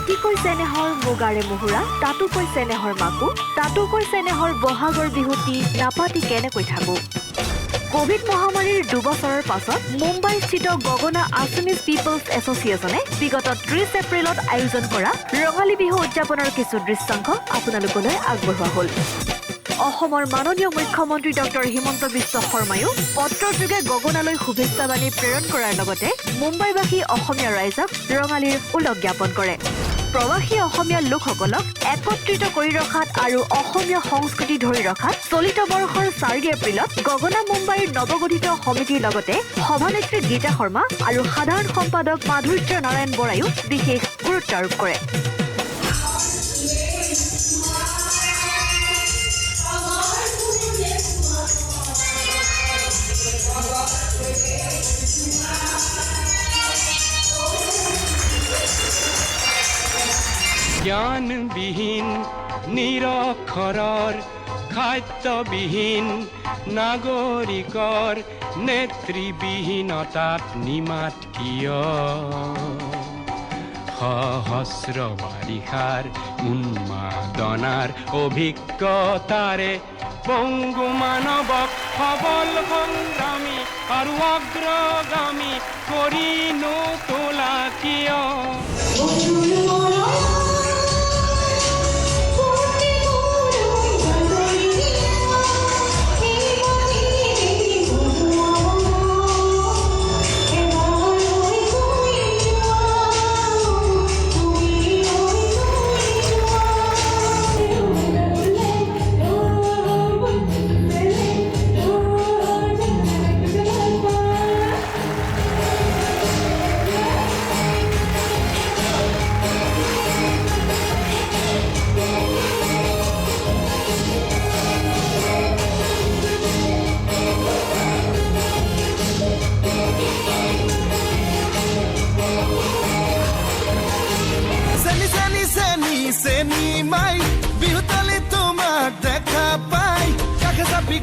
অতিকৈ চেনেহৰ মুগাৰে মুহুৰা, তাতোকৈ চেনেহৰ মাকো, তাতোকৈ চেনেহৰ বহাগৰ বিহুটি নাপাতি কেনেকৈ থাকো। কোভিড মহামাৰীৰ 2 বছৰৰ পাছত মুম্বাইস্থিত গগনা আছামিজ পিপলছ এছ'চিয়েশ্যনে বিগত 30 এপ্ৰিলত আয়োজন কৰা ৰঙালী বিহু উদযাপনৰ কিছু দৃশ্যাংশ আপোনালোকলৈ আগবঢ়োৱা হ'ল। অসমৰ মাননীয় মুখ্যমন্ত্ৰী ডক্টৰ হিমন্ত বিশ্ব শৰ্মায়ো পত্ৰযোগে গগনালৈ শুভেচ্ছাবাণী প্ৰেৰণ কৰাৰ লগতে মুম্বাইবাসী অসমীয়া ৰাইজক ৰঙালীৰ ওলগ জ্ঞাপন কৰে। প্ৰৱাসী অসমীয়া লোকসকলক একত্ৰিত কৰি ৰখাত আৰু অসমীয়া সংস্কৃতি ধৰি ৰখাত চলিত বৰ্ষৰ 4 এপ্ৰিলত গগনা মুম্বাইৰ নৱগঠিত সমিতিৰ লগতে সভানেত্ৰী গীতা শৰ্মা আৰু সাধাৰণ সম্পাদক মাধুৰ্য নাৰায়ণ বৰায়ো বিশেষ গুৰুত্ব আৰোপ কৰে। জ্ঞানবিহীন নিৰক্ষৰৰ খাদ্যবিহীন নাগৰিকৰ নেতৃবিহীনতাত নিমাত কিয় সহস্ৰ বাৰিষাৰ উন্মাদনাৰ অভিজ্ঞতাৰে পংগু মানৱক সবল সংগ্ৰামী আৰু অগ্ৰগামী কৰি নোতোলা কিয়।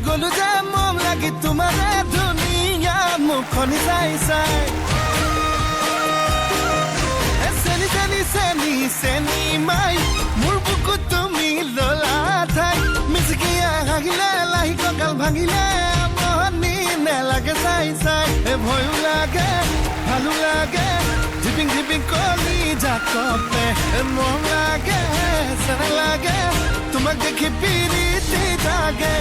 গলো যে মম লাগি তোমাৰে ধুনীয়া মুখনি চাই চাই চেনি চেনি চেনি চেনি মাই মোৰ বুকুত তুমি ললা ঠাই মিচিকিয়া হাগিলে লাহি কঁকাল ভাঙিলে মহনি নেলাগে চাই চাই ভয়ো লাগে ভালো লাগে ঝিপিং ঝিপিং কলি জাকতে মম লাগে চেনে লাগে তোমাক দেখি পিৰিতি জাগে।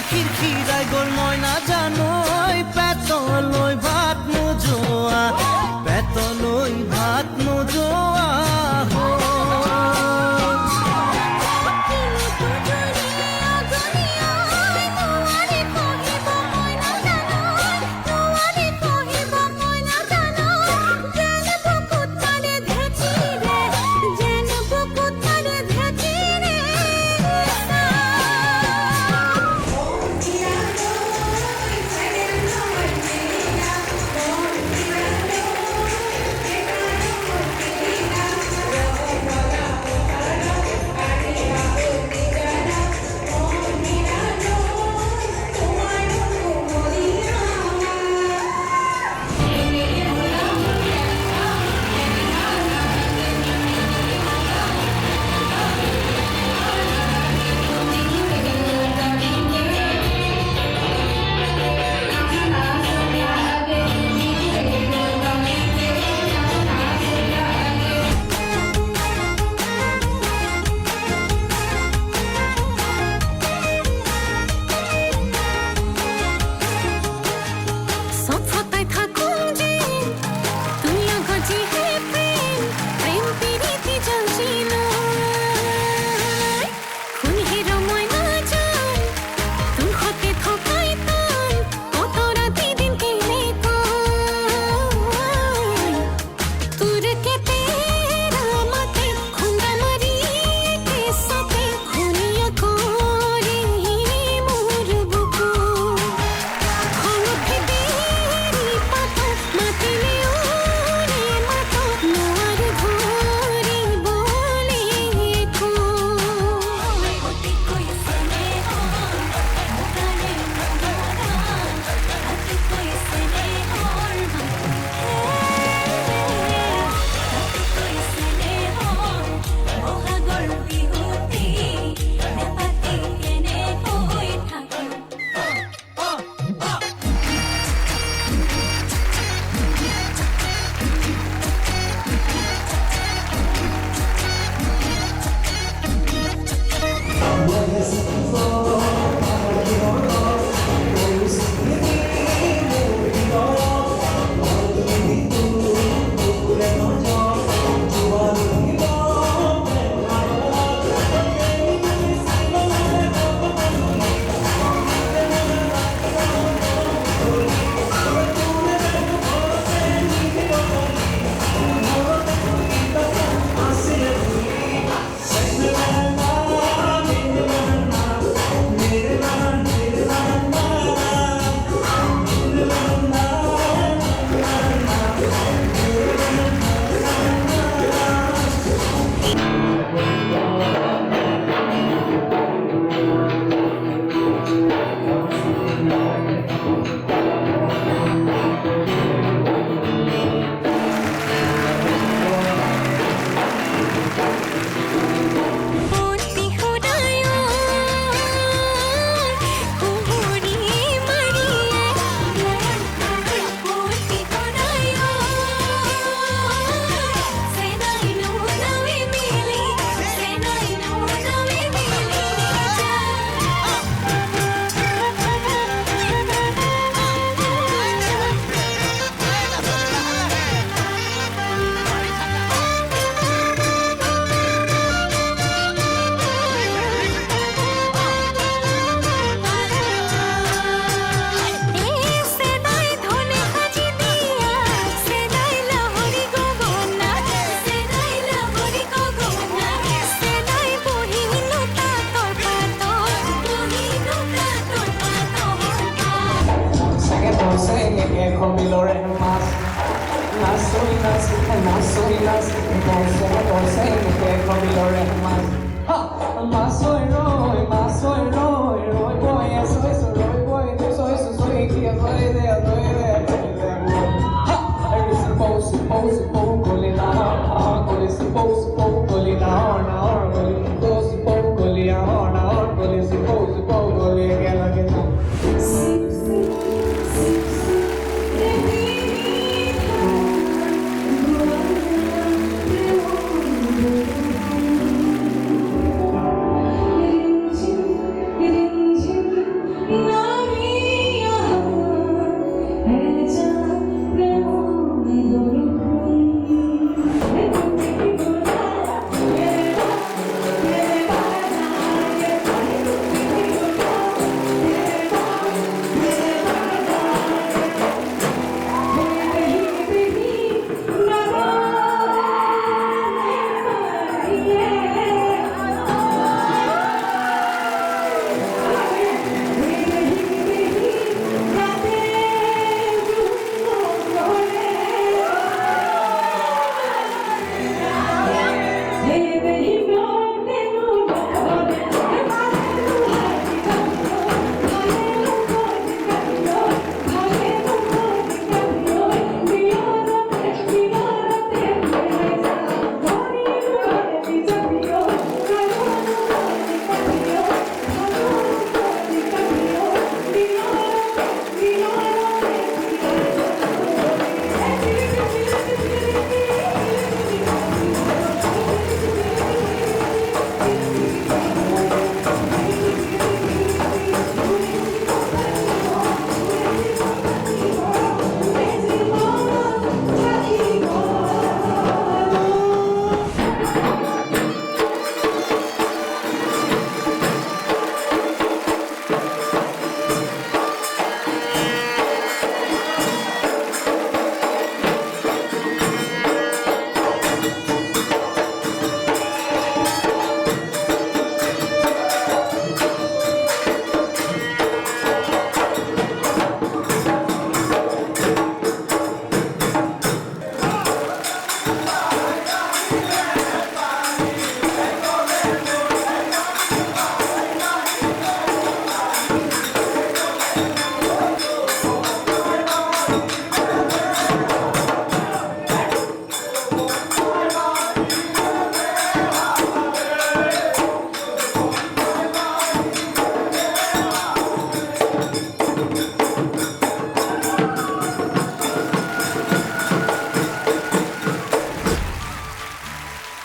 খিৰখিৰাই গ'ল মই নাজানো পেটলৈ ভাত নোযোৱা পেটলৈ ভাত নোযোৱা con Milores más. Naso y nace, bolsa y me con Milores más. Más soy Roy, boy, eso, Roy, boy, eso, soy aquí, soy idea. Every suppose, goli na, goli suppose, goli na, goli suppose, goli again.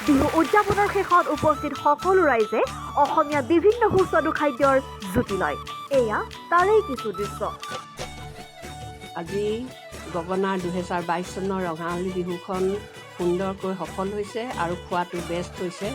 Bihu উদযাপনৰ শেষত উপস্থিত সকলো ৰাইজে অসমীয়া বিভিন্ন সুস্বাদু খাদ্যৰ জুতি লয়। এয়া তাৰেই কিছু দৃশ্য। আজি গগনাৰ 2022 চনৰ ৰঙালী বিহুখন সুন্দৰকৈ সফল হৈছে আৰু খোৱাটো বেষ্ট হৈছে।